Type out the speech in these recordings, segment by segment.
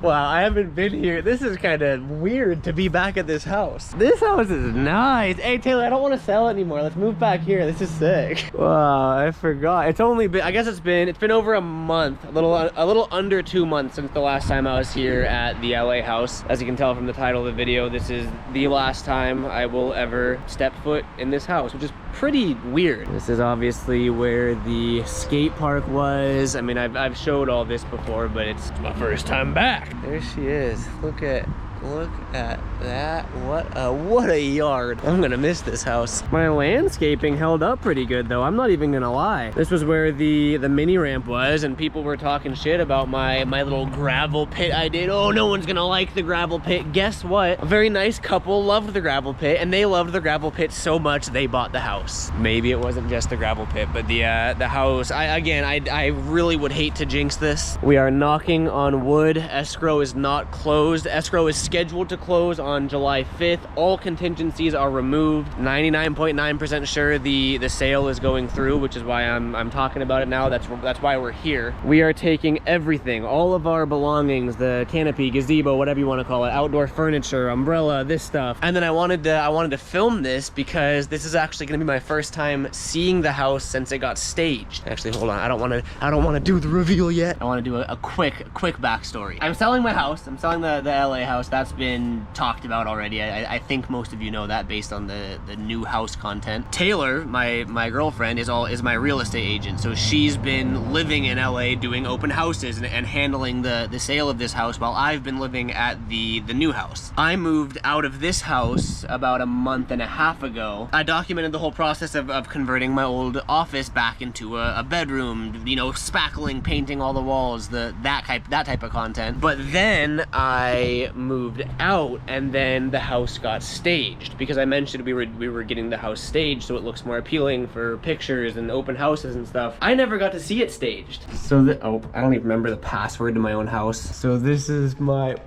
Wow, I haven't been here. This is kind of weird to be back at this house. This house is nice. Hey, Taylor, I don't want to sell it anymore. Let's move back here. This is sick. Wow, I forgot. It's only been, I guess it's been over a month, a little under 2 months since the last time I was here at the LA house. As you can tell from the title of the video, this is the last time I will ever step foot in this house, which is pretty weird. This is obviously where the skate park was. I mean, I've showed all this before, but it's my first time back. There she is. Look at that. What a yard. I'm gonna miss this house. My landscaping held up pretty good though. I'm not even gonna lie. This was where the mini ramp was, and people were talking shit about my little gravel pit I did. Oh, no one's gonna like the gravel pit. Guess what? A very nice couple loved the gravel pit, and they loved the gravel pit so much they bought the house. Maybe it wasn't just the gravel pit, but the house. I really would hate to jinx this. We are knocking on wood. Escrow is not closed. Escrow is scheduled to close on July 5th. All contingencies are removed. 99.9% sure the sale is going through, which is why I'm talking about it now. That's why we're here. We are taking everything, all of our belongings, the canopy, gazebo, whatever you want to call it, outdoor furniture, umbrella, this stuff. And then I wanted to film this because this is actually going to be my first time seeing the house since it got staged. Actually, hold on. I don't want to do the reveal yet. I want to do a quick backstory. I'm selling my house. I'm selling the LA house. That's been talked about already. I think most of you know that based on the new house content. Taylor, my girlfriend, is my real estate agent. So she's been living in LA doing open houses and handling the sale of this house while I've been living at the new house. I moved out of this house about a month and a half ago. I documented the whole process of converting my old office back into a bedroom, you know, spackling, painting all the walls, that type of content. But then I moved out, and then the house got staged because I mentioned we were getting the house staged so it looks more appealing for pictures and open houses and stuff. I never got to see it staged. So I don't even remember the password to my own house. So this is wow.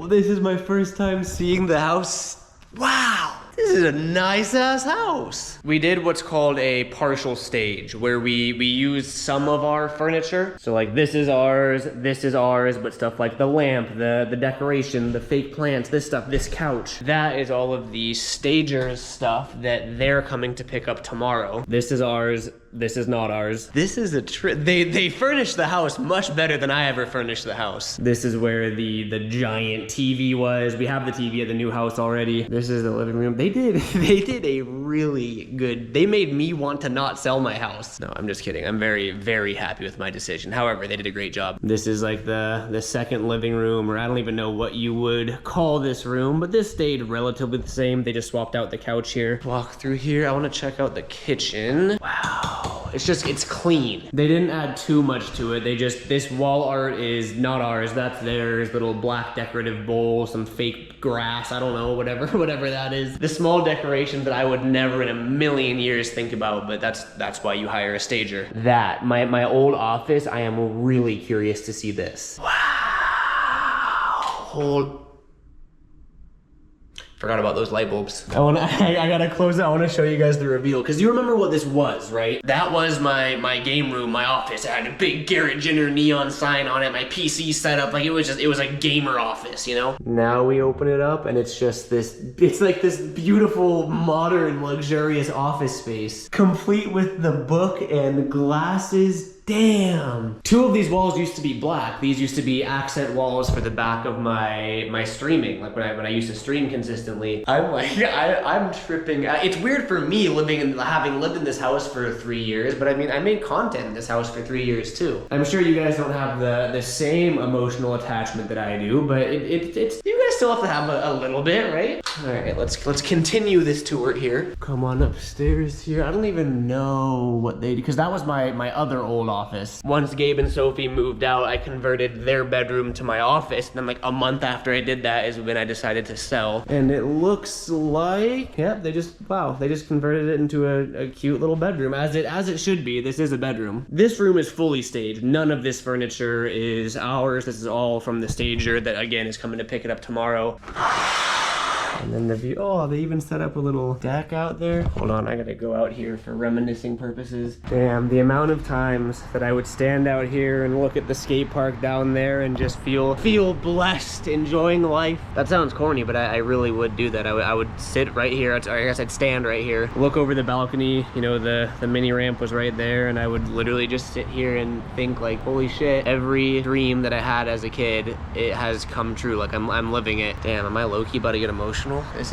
This is my first time seeing the house. Wow. This is a nice ass house. We did what's called a partial stage, where we used some of our furniture. So like this is ours, but stuff like the lamp, the decoration, the fake plants, this stuff, this couch, that is all of the stagers stuff that they're coming to pick up tomorrow. This is ours. This is not ours. This is a trip. They furnished the house much better than I ever furnished the house. This is where the giant TV was. We have the TV at the new house already. This is the living room. They did a really good, they made me want to not sell my house. No, I'm just kidding. I'm very, very happy with my decision. However, they did a great job. This is like the second living room, or I don't even know what you would call this room, but this stayed relatively the same. They just swapped out the couch here. Walk through here. I want to check out the kitchen. Wow. It's clean. They didn't add too much to it. This wall art is not ours. That's theirs. Little black decorative bowl, some fake grass. I don't know, whatever that is. The small decorations that I would never in a million years think about, but that's why you hire a stager. My old office, I am really curious to see this. Wow. Forgot about those light bulbs. I gotta close it. I wanna show you guys the reveal, because you remember what this was, right? That was my game room, my office. I had a big Garrett Ginner neon sign on it, my PC set up, like it was a gamer office, you know? Now we open it up and it's just it's like this beautiful, modern, luxurious office space, complete with the book and glasses. Damn. Two of these walls used to be black. These used to be accent walls for the back of my streaming, like when I used to stream consistently. I'm tripping. It's weird for me having lived in this house for 3 years, but I mean, I made content in this house for 3 years too. I'm sure you guys don't have the same emotional attachment that I do, but it's you guys still have to have a little bit, right? All right, let's continue this tour here. Come on upstairs here. I don't even know what they do, because that was my other old office. Once Gabe and Sophie moved out, I converted their bedroom to my office, and then like a month after I did that is when I decided to sell. And it looks like, yep, they just converted it into a cute little bedroom, as it should be. This is a bedroom. This room is fully staged. None of this furniture is ours. This is all from the stager that again is coming to pick it up tomorrow. And then the view, oh, they even set up a little deck out there. Hold on, I gotta go out here for reminiscing purposes. Damn, the amount of times that I would stand out here and look at the skate park down there and just feel blessed, enjoying life. That sounds corny, but I really would do that. I would sit right here, or I guess I'd stand right here, look over the balcony, you know, the mini ramp was right there, and I would literally just sit here and think like, holy shit, every dream that I had as a kid, it has come true. Like I'm living it. Damn, am I low-key about to get emotional? It's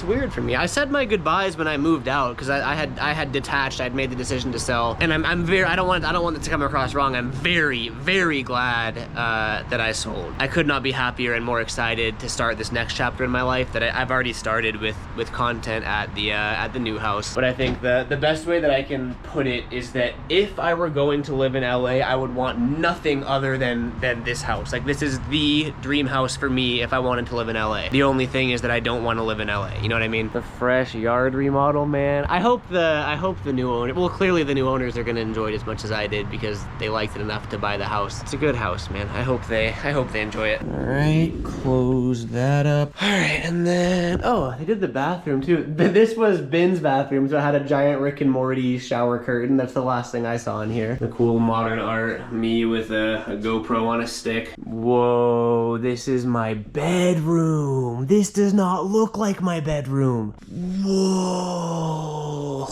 weird for me. I said my goodbyes when I moved out because I had detached. I'd made the decision to sell, and I'm very, I don't want it to come across wrong. I'm very, very glad that I sold. I could not be happier and more excited to start this next chapter in my life that I've already started with content at the new house. But I think the best way that I can put it is that if I were going to live in LA, I would want nothing other than this house. Like, this is the dream house for me if I wanted to live in LA. The only thing is that I don't want to live in LA. You know what I mean? The fresh yard remodel, man. I hope the new owner, well, clearly the new owners are gonna enjoy it as much as I did because they liked it enough to buy the house. It's a good house, man. I hope they enjoy it. All right, close that up. All right, and then, oh, they did the bathroom too. This was Ben's bathroom, so it had a giant Rick and Morty shower curtain. That's the last thing I saw in here. The cool modern art, me with a GoPro on a stick. Whoa, this is my bedroom. This does not look like my bedroom. Whoa,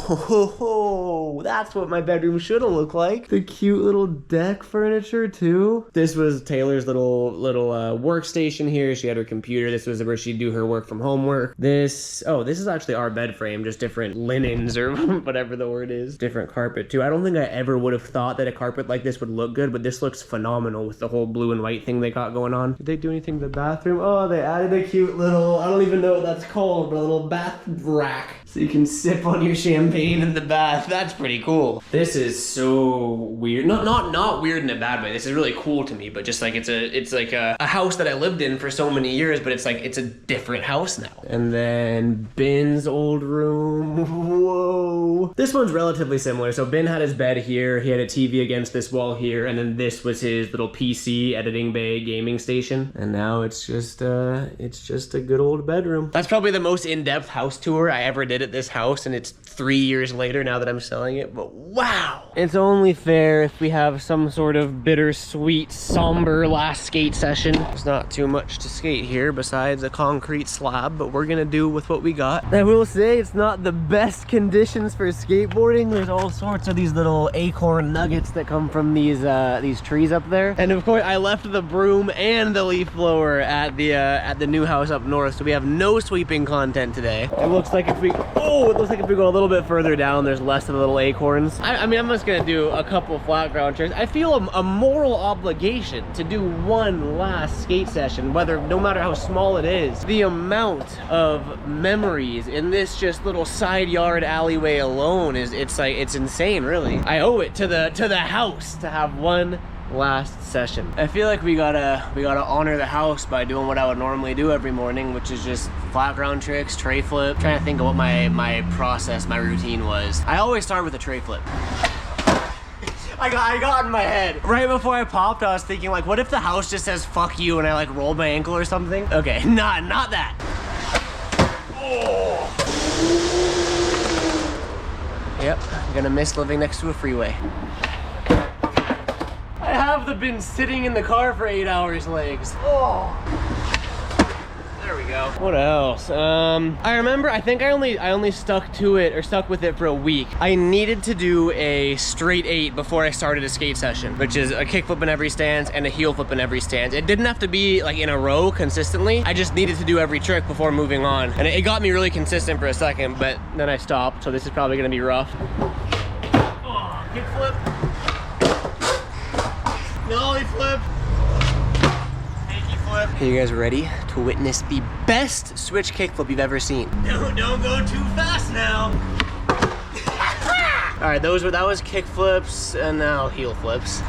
that's what my bedroom should have looked like. The cute little deck furniture too. This was Taylor's little workstation here. She had her computer. This was where she'd do her work from home work. This is actually our bed frame, just different linens or whatever the word is. Different carpet too. I don't think I ever would have thought that a carpet like this would look good, but this looks phenomenal with the whole blue and white thing they got going on. Did they do anything to the bathroom? Oh, they added a cute little, I don't even know what that's called, but a little bath rack. So you can sip on your champagne in the bath. That's pretty cool. This is so weird. Not weird in a bad way. This is really cool to me, but just like it's like a house that I lived in for so many years, but it's like it's a different house now. And then Ben's old room. Whoa. This one's relatively similar. So Ben had his bed here. He had a TV against this wall here, and then this was his little PC editing bay gaming station. And now it's just a good old bedroom. That's probably the most in-depth house tour I ever did at this house, and it's 3 years later now that I'm selling it, but wow. It's only fair if we have some sort of bittersweet, somber last skate session. There's not too much to skate here besides a concrete slab, but we're gonna do with what we got. I will say it's not the best conditions for skateboarding. There's all sorts of these little acorn nuggets that come from these trees up there. And of course, I left the broom and the leaf blower at the new house up north, so we have no sweeping content today. It looks like if we go a little bit further down, there's less of the little acorns. I mean, I'm just gonna do a couple flat ground tricks. I feel a moral obligation to do one last skate session, no matter how small it is. The amount of memories in this just little side yard alleyway alone it's insane, really. I owe it to the house to have one last session. I feel like we gotta honor the house by doing what I would normally do every morning, which is just flat ground tricks, tray flip. I'm trying to think of what my process, my routine was. I always start with a tray flip. I got in my head. Right before I popped, I was thinking like, what if the house just says fuck you and I like rolled my ankle or something? Okay, not that. Oh. Yep, I'm gonna miss living next to a freeway. I have been sitting in the car for 8 hours legs. Oh. There we go. What else? I remember, I think I only stuck with it for a week. I needed to do a straight 8 before I started a skate session, which is a kick flip in every stance and a heel flip in every stance. It didn't have to be like in a row consistently. I just needed to do every trick before moving on. And it got me really consistent for a second, but then I stopped. So this is probably gonna be rough. Oh, kick flip. Nollie flip. Hanky flip. Are you guys ready to witness the best switch kickflip you've ever seen? Don't go too fast now. All right, that was kick flips and now heel flips.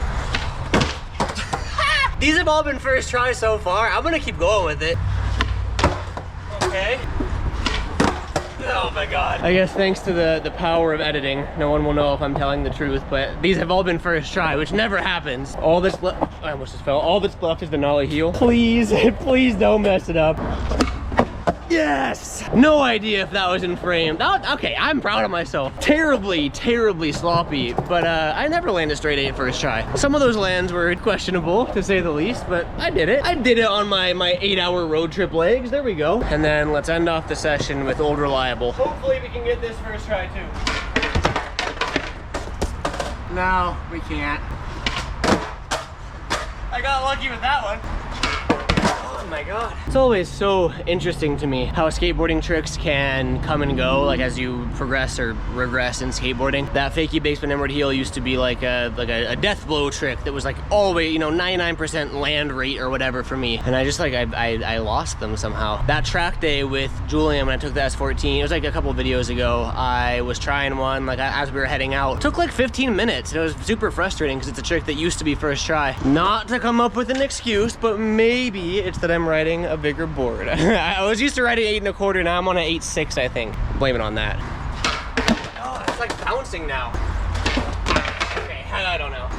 These have all been first try so far. I'm gonna keep going with it. Okay. Oh my God. I guess thanks to the power of editing, no one will know if I'm telling the truth, but these have all been first try, which never happens. All that's left, I almost just fell. All that's left is the nollie heel. Please, please don't mess it up. Yes! No idea if that was in frame. Okay, I'm proud of myself. Terribly, terribly sloppy, but I never landed straight 8 first try. Some of those lands were questionable, to say the least, but I did it. I did it on my 8-hour road trip legs. There we go. And then let's end off the session with Old Reliable. Hopefully we can get this first try too. No, we can't. I got lucky with that one. Oh my god. It's always so interesting to me how skateboarding tricks can come and go, like as you progress or regress in skateboarding. That fakie basement inward heel used to be like a death blow trick that was like always, you know, 99% land rate or whatever for me. And I just like, I lost them somehow. That track day with Julian when I took the S14, it was like a couple videos ago, I was trying one like as we were heading out. It took like 15 minutes and it was super frustrating because it's a trick that used to be first try. Not to come up with an excuse, but maybe it's that I'm riding a bigger board. I was used to riding 8 1/4, now I'm on an 8.6, I think. Blame it on that. Oh, it's like bouncing now. Okay, I don't know.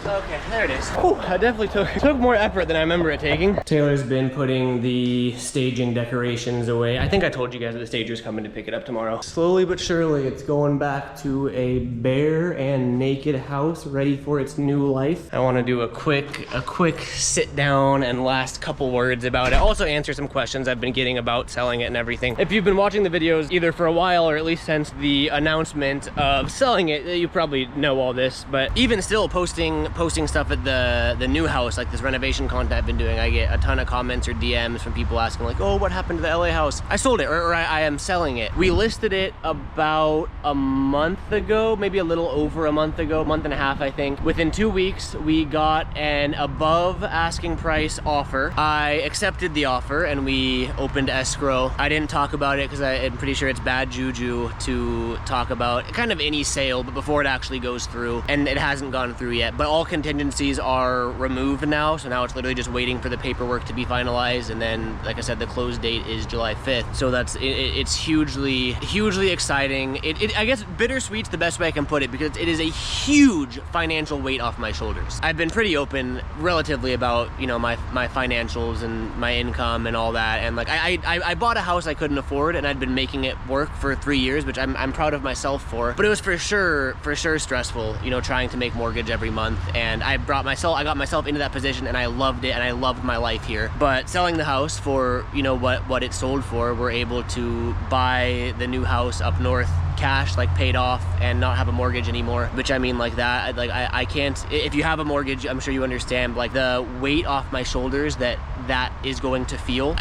Okay, there it is. Whew, I definitely took more effort than I remember it taking. Taylor's been putting the staging decorations away. I think I told you guys that the stager's coming to pick it up tomorrow. Slowly but surely, it's going back to a bare and naked house ready for its new life. I want to do a quick sit down and last couple words about it. Also answer some questions I've been getting about selling it and everything. If you've been watching the videos either for a while or at least since the announcement of selling it, you probably know all this, but even still posting stuff at the new house, like this renovation content I've been doing, I get a ton of comments or DMs from people asking like, oh, what happened to the LA house? I sold it, or I am selling it. We listed it about a month ago, maybe a little over a month ago, month and a half, I think. Within 2 weeks, we got an above asking price offer. I accepted the offer and we opened escrow. I didn't talk about it because I'm pretty sure it's bad juju to talk about kind of any sale, but before it actually goes through, and it hasn't gone through yet. But all contingencies are removed now, so now it's literally just waiting for the paperwork to be finalized, and then, like I said, the close date is July 5th. So that's it's hugely exciting. I guess bittersweet's the best way I can put it, because it is a huge financial weight off my shoulders. I've been pretty open relatively about, you know, my financials and my income and all that, and like I bought a house I couldn't afford, and I'd been making it work for 3 years, which I'm proud of myself for, but it was for sure stressful, you know, trying to make mortgage every month. And I got myself into that position, and I loved it, and I loved my life here. But selling the house for, you know, what it sold for, we're able to buy the new house up north cash, like paid off, and not have a mortgage anymore. Which, I mean, like that, like I can't, if you have a mortgage, I'm sure you understand, like the weight off my shoulders that is going to feel.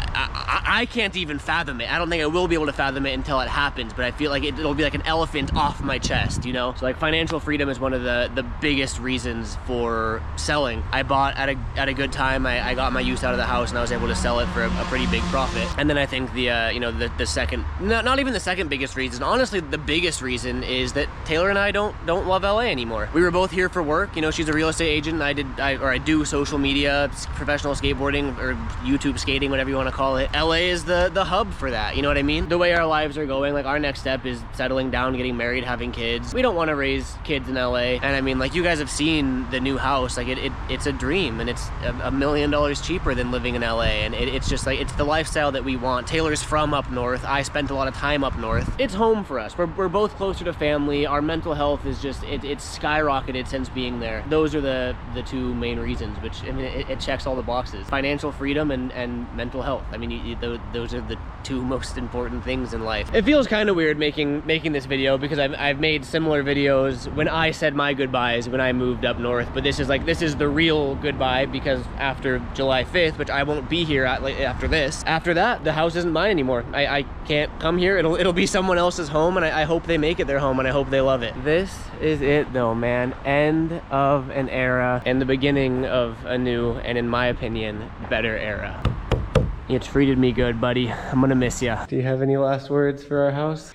I can't even fathom it. I don't think I will be able to fathom it until it happens, but I feel like it'll be like an elephant off my chest, you know? So like financial freedom is one of the biggest reasons for selling. I bought at a good time. I got my use out of the house, and I was able to sell it for a pretty big profit. And then I think the you know, the second, not even the second biggest reason, honestly the biggest reason is that Taylor and I don't love LA anymore. We were both here for work. You know, she's a real estate agent, and I do social media, professional skateboarding, or YouTube skating, whatever you want to call it. LA is the hub for that, you know what I mean? The way our lives are going, like our next step is settling down, getting married, having kids. We don't want to raise kids in LA, and I mean, like, you guys have seen the new house, like it's a dream, and it's $1 million cheaper than living in LA, and it's just like, it's the lifestyle that we want. Taylor's from up north. I spent a lot of time up north. It's home for us. We're both closer to family. Our mental health is just, it's skyrocketed since being there. Those are the two main reasons, which, I mean, it checks all the boxes. Financial freedom and mental health. I mean, those are the two most important things in life. It feels kind of weird making this video, because I've made similar videos when I said my goodbyes when I moved up north, but this is the real goodbye, because after July 5th, which I won't be here after this, after that, the house isn't mine anymore. I can't come here. It'll be someone else's home, and I hope they make it their home, and I hope they love it. This is it though, man. End of an era and the beginning of a new, and in my opinion, better era. You treated me good, buddy. I'm gonna miss ya. Do you have any last words for our house?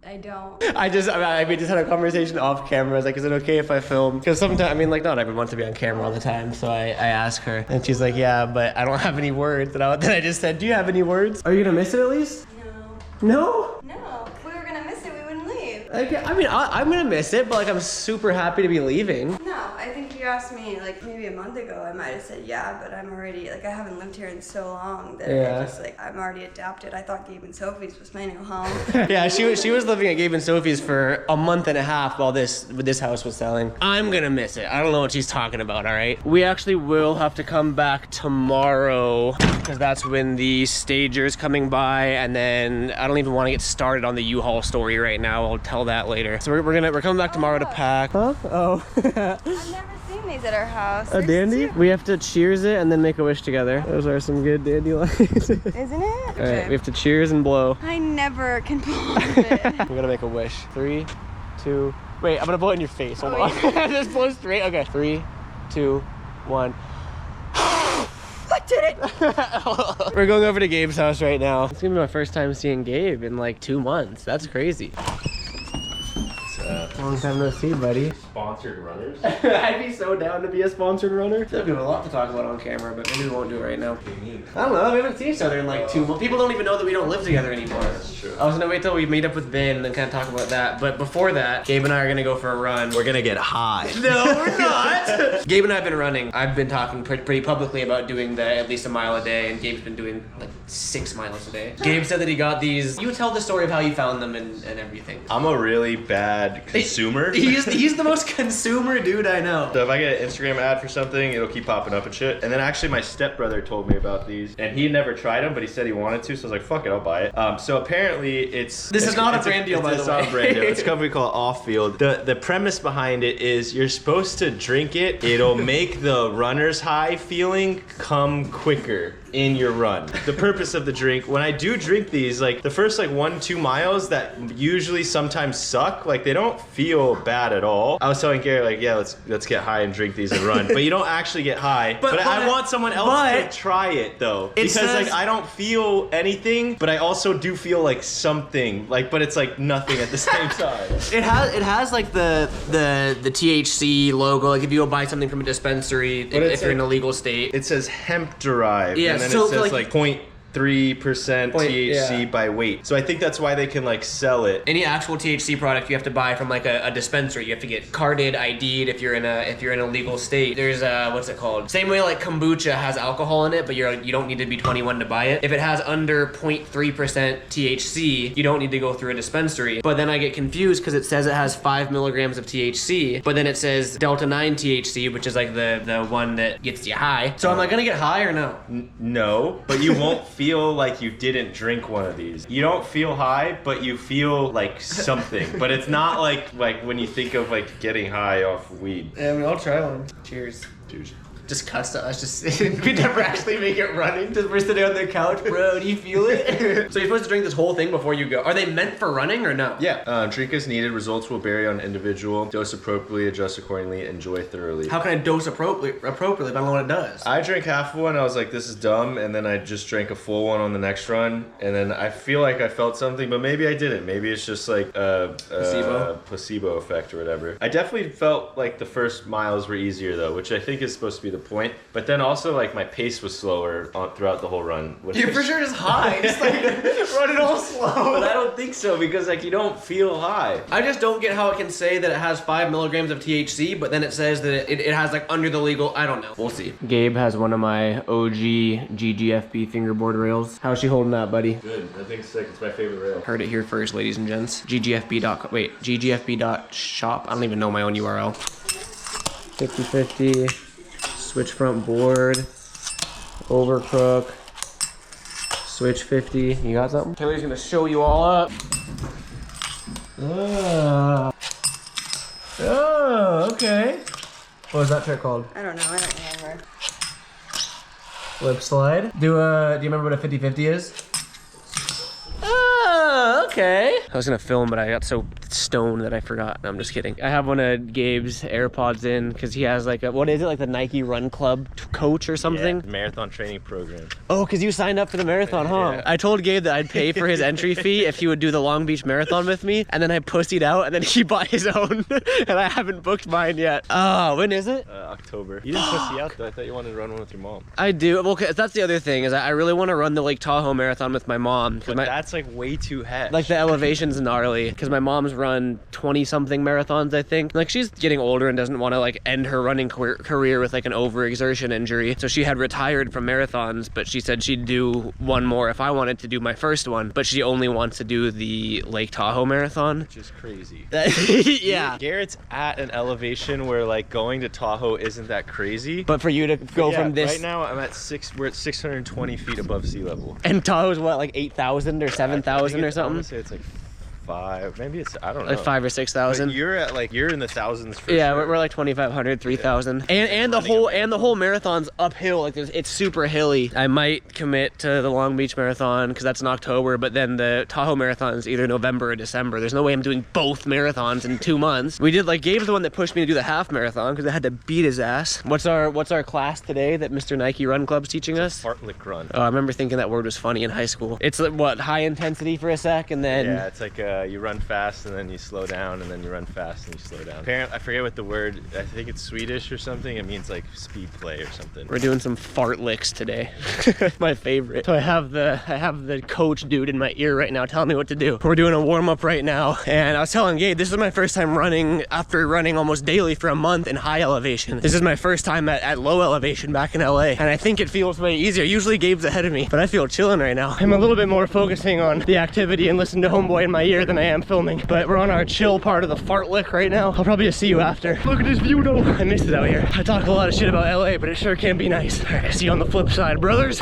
I don't. We just had a conversation off camera. I was like, is it okay if I film? Because sometimes, I mean, like, not everyone wants to be on camera all the time. So I asked her, and she's like, yeah, but I don't have any words. And then I just said, do you have any words? Are you gonna miss it at least? No. No? No. If we were gonna miss it, we wouldn't leave. Okay, I mean, I'm gonna miss it, but like, I'm super happy to be leaving. No, I think you you asked me like maybe a month ago, I might have said yeah, but I'm already like I haven't lived here in so long that I just like I'm already adapted. I thought Gabe and Sophie's was my new home. Yeah, she was living at Gabe and Sophie's for a month and a half while this house was selling. I'm gonna miss it. I don't know what she's talking about, all right? We actually will have to come back tomorrow because that's when the stager's coming by, and then I don't even want to get started on the U-Haul story right now. I'll tell that later. So we're coming back tomorrow to pack. Huh? Oh. I've never seen these at our house. A dandy? We have to cheers it and then make a wish together. Those are some good dandelions. Isn't it? All right, we have to cheers and blow. I never can believe it. We're gonna make a wish. 3, 2, wait, I'm gonna blow it in your face. Hold on. Yeah. Just blow straight. Okay, 3, 2, 1. I did it! We're going over to Gabe's house right now. It's gonna be my first time seeing Gabe in like 2 months. That's crazy. Long time no see, buddy. Sponsored runners? I'd be so down to be a sponsored runner. There'll be a lot to talk about on camera, but maybe we won't do it right now. I don't know, we haven't seen each other in like 2 months. People don't even know that we don't live together anymore. That's true. I was gonna wait till we meet up with Ben and then kind of talk about that. But before that, Gabe and I are gonna go for a run. We're gonna get high. No, we're not. Gabe and I have been running. I've been talking pretty publicly about doing at least a mile a day, and Gabe's been doing like 6 miles a day. Gabe said that he got these. You tell the story of how you found them and everything. I'm a really bad consumer. He's the most consumer dude I know. So if I get an Instagram ad for something, it'll keep popping up and shit. And then actually my stepbrother told me about these, and he never tried them, but he said he wanted to, so I was like, fuck it, I'll buy it. So apparently This is not a brand deal, by the way. It's not a brand deal. It's a company called Off Field. The premise behind it is you're supposed to drink it. It'll make the runner's high feeling come quicker in your run. The purpose of the drink, when I do drink these, like the first like 1-2 miles that usually sometimes suck, like they don't feel bad at all. I was telling Garrett, like, yeah, let's get high and drink these and run. But you don't actually get high. But I want someone else to try it though. Because like I don't feel anything, but I also do feel like something. Like, but it's like nothing at the same time. It has like the THC logo. Like if you go buy something from a dispensary, if you're in a legal state. It says hemp derived. Yeah, and then so it says like 0.3% THC by weight. So I think that's why they can like sell it. Any actual THC product you have to buy from like a dispensary. You have to get carded, ID'd if you're in a legal state. There's what's it called? Same way like kombucha has alcohol in it, but you don't need to be 21 to buy it. If it has under 0.3% THC, you don't need to go through a dispensary. But then I get confused because it says it has 5 milligrams of THC, but then it says Delta 9 THC, which is like the one that gets you high. So am I gonna get high or no? No, but you won't feel like you didn't drink one of these. You don't feel high, but you feel like something. But it's not like when you think of like getting high off weed. Yeah, I mean, I'll try one. Cheers. Cheers. Just cuss to us, just we never actually make it running. Just we're sitting on the couch, bro. Do you feel it? So you're supposed to drink this whole thing before you go. Are they meant for running or no? Yeah. Drink as needed. Results will vary on individual. Dose appropriately, adjust accordingly, enjoy thoroughly. How can I dose appropriately if I don't know what it does? I drank half of one. I was like, this is dumb, and then I just drank a full one on the next run, and then I feel like I felt something, but maybe I didn't. Maybe it's just like a placebo effect or whatever. I definitely felt like the first miles were easier though, which I think is supposed to be the point. But then also like my pace was slower throughout the whole run. You're for sure just high, just like running all slow. But I don't think so because like you don't feel high. I just don't get how it can say that it has 5 milligrams of THC, but then it says that it has like under the legal. I don't know. We'll see. Gabe has one of my OG GGFB fingerboard rails. How's she holding that, buddy? Good. I think it's sick. It's my favorite rail. Heard it here first, ladies and gents. GGFB.shop. I don't even know my own URL. 50/50. Switch front board, overcrook, switch 50. You got something? Taylor's gonna show you all up. Oh, okay. What was that trick called? I don't know. I don't remember. Flip slide. Do you remember what a 50/50 is? Oh, okay. I was gonna film, but I got so stoned that I forgot. No, I'm just kidding. I have one of Gabe's AirPods in because he has like what is it, like the Nike Run Club coach or something? Yeah, marathon training program. Oh, because you signed up for the marathon, huh? Yeah. I told Gabe that I'd pay for his entry fee if he would do the Long Beach Marathon with me, and then I pussied out, and then he bought his own, and I haven't booked mine yet. Oh, when is it? October. You didn't pussy out though. I thought you wanted to run one with your mom. I do. Well, that's the other thing is I really want to run the Lake Tahoe Marathon with my mom. But that's like way too heavy. Like the elevation's gnarly because my mom's run 20 something marathons, I think. Like she's getting older and doesn't want to like end her running career with like an overexertion injury. So she had retired from marathons, but she said she'd do one more if I wanted to do my first one, but she only wants to do the Lake Tahoe marathon. Which is crazy. Yeah. Garrett's at an elevation where like going to Tahoe isn't that crazy. But for you to go from this... Right now we're at 620 feet above sea level. And Tahoe's what, like 8,000 or 7,000 or something? I want to say it's like 5, maybe it's, I don't know. Like 5 or 6,000. You're at like, you're in the thousands for yeah, sure. we're like 2,500, 3,000. And the whole marathon's uphill. Like it's super hilly. I might commit to the Long Beach Marathon because that's in October, but then the Tahoe Marathon is either November or December. There's no way I'm doing both marathons in 2 months. We did, like, Gabe's the one that pushed me to do the half marathon because I had to beat his ass. What's our class today that Mr. Nike Run Club's teaching us? Fartlek run. Oh, I remember thinking that word was funny in high school. It's like, what, high intensity for a sec and then... Yeah, it's like you run fast and then you slow down and then you run fast and you slow down. Apparently, I forget what the word, I think it's Swedish or something. It means like speed play or something. We're doing some fartlicks today. My favorite. So I have the coach dude in my ear right now telling me what to do. We're doing a warm up right now. And I was telling Gabe, this is my first time running after running almost daily for a month in high elevation. This is my first time at low elevation back in LA. And I think it feels way easier. Usually Gabe's ahead of me, but I feel chilling right now. I'm a little bit more focusing on the activity and listening to Homeboy in my ear than I am filming. But we're on our chill part of the fartlick right now. I'll probably just see you after. Look at this view though. I miss it out here. I talk a lot of shit about LA, but it sure can be nice. All right, see you on the flip side, brothers.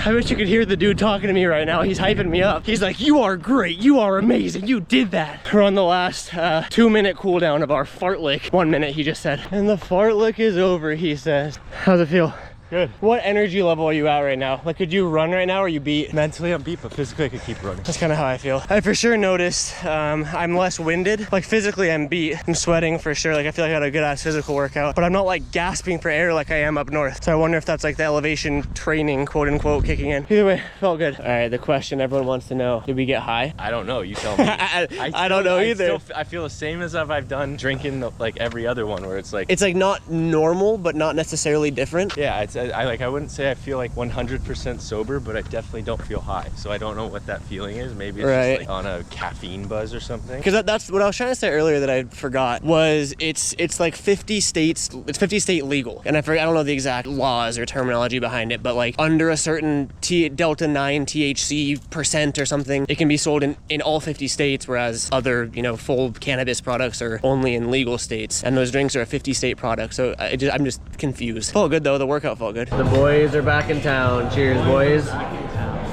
I wish you could hear the dude talking to me right now. He's hyping me up. He's like, you are great. You are amazing. You did that. We're on the last 2-minute cooldown of our fartlick. 1 minute, he just said. And the fartlick is over, he says. How's it feel? Good. What energy level are you at right now? Like, could you run right now or are you beat? Mentally I'm beat, but physically I could keep running. That's kind of how I feel. I for sure noticed I'm less winded. Like physically I'm beat. I'm sweating for sure. Like I feel like I had a good ass physical workout, but I'm not like gasping for air like I am up north. So I wonder if that's like the elevation training, quote unquote, kicking in. Either way, felt good. All right, the question everyone wants to know, did we get high? I don't know, you tell me. I don't know either. I feel the same as I've done drinking like every other one where it's like not normal, but not necessarily different. Yeah, I wouldn't say I feel like 100% sober, but I definitely don't feel high. So I don't know what that feeling is. Maybe it's just like on a caffeine buzz or something. Because that's what I was trying to say earlier that I forgot was it's like 50 states, it's 50 state legal. And I don't know the exact laws or terminology behind it, but like under a certain delta 9 THC % or something, it can be sold in all 50 states, whereas other, full cannabis products are only in legal states. And those drinks are a 50 state product. So I'm just confused. Felt good though, the workout felt good. The boys are back in town. Cheers, boys.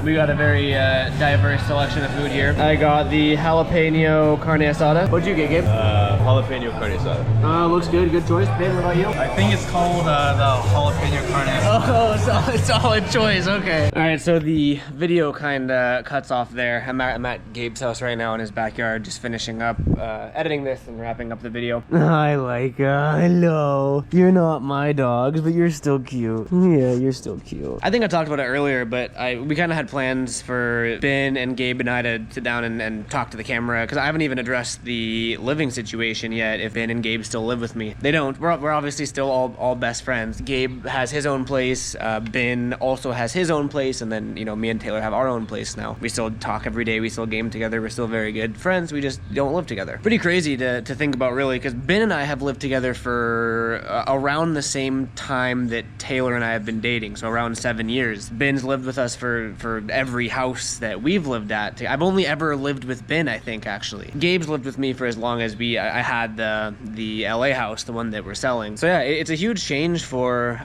We got a very diverse selection of food here. I got the jalapeno carne asada. What'd you get, Gabe? Jalapeno carne asada. Looks good. Good choice. Ben, what about you? I think it's called the jalapeno carne asada. Oh, solid choice. Okay. All right, so the video kind of cuts off there. I'm at Gabe's house right now in his backyard, just finishing up editing this and wrapping up the video. Hi, Laika. Hello. You're not my dogs, but you're still cute. Yeah, you're still cute. I think I talked about it earlier, but we kind of had plans for Ben and Gabe and I to sit down and talk to the camera, because I haven't even addressed the living situation yet, if Ben and Gabe still live with me. They don't. We're obviously still all best friends. Gabe has his own place, Ben also has his own place, and then me and Taylor have our own place now. We still talk every day, we still game together, we're still very good friends, we just don't live together. Pretty crazy to think about, really, because Ben and I have lived together for around the same time that Taylor and I have been dating, so around 7 years. Ben's lived with us for every house that we've lived at. I've only ever lived with Ben, I think, actually. Gabe's lived with me for as long as I had the LA house, the one that we're selling. So yeah, it's a huge change for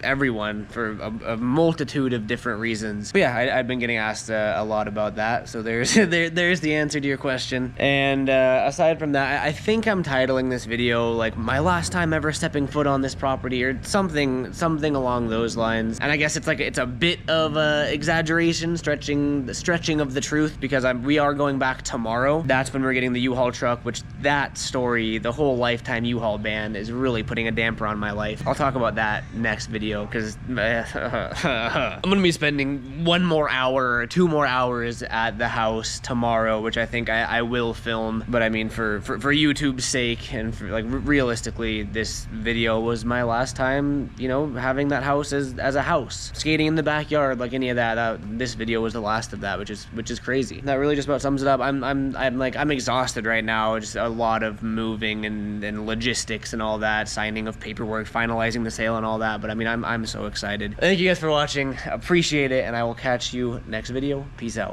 everyone for a multitude of different reasons. But yeah, I've been getting asked a lot about that, so there's the answer to your question. And aside from that, I think I'm titling this video like my last time ever stepping foot on this property, or something along those lines. And I guess it's a bit of exaggeration, stretching of the truth, because we are going back tomorrow. That's when we're getting the U-Haul truck, which that story, the whole lifetime U-Haul ban, is really putting a damper on my life. I'll talk about that next video. video because I'm gonna be spending 1 more hour or 2 more hours at the house tomorrow, which I think I will film. But I mean, for YouTube's sake and for, like, realistically, this video was my last time, you know, having that house as a house, skating in the backyard, like any of that. This video was the last of that, which is crazy. That really just about sums it up. I'm exhausted right now. Just a lot of moving and logistics and all that, signing of paperwork, finalizing the sale and all that. But I mean, I'm so excited. Thank you guys for watching. Appreciate it, and I will catch you next video. Peace out.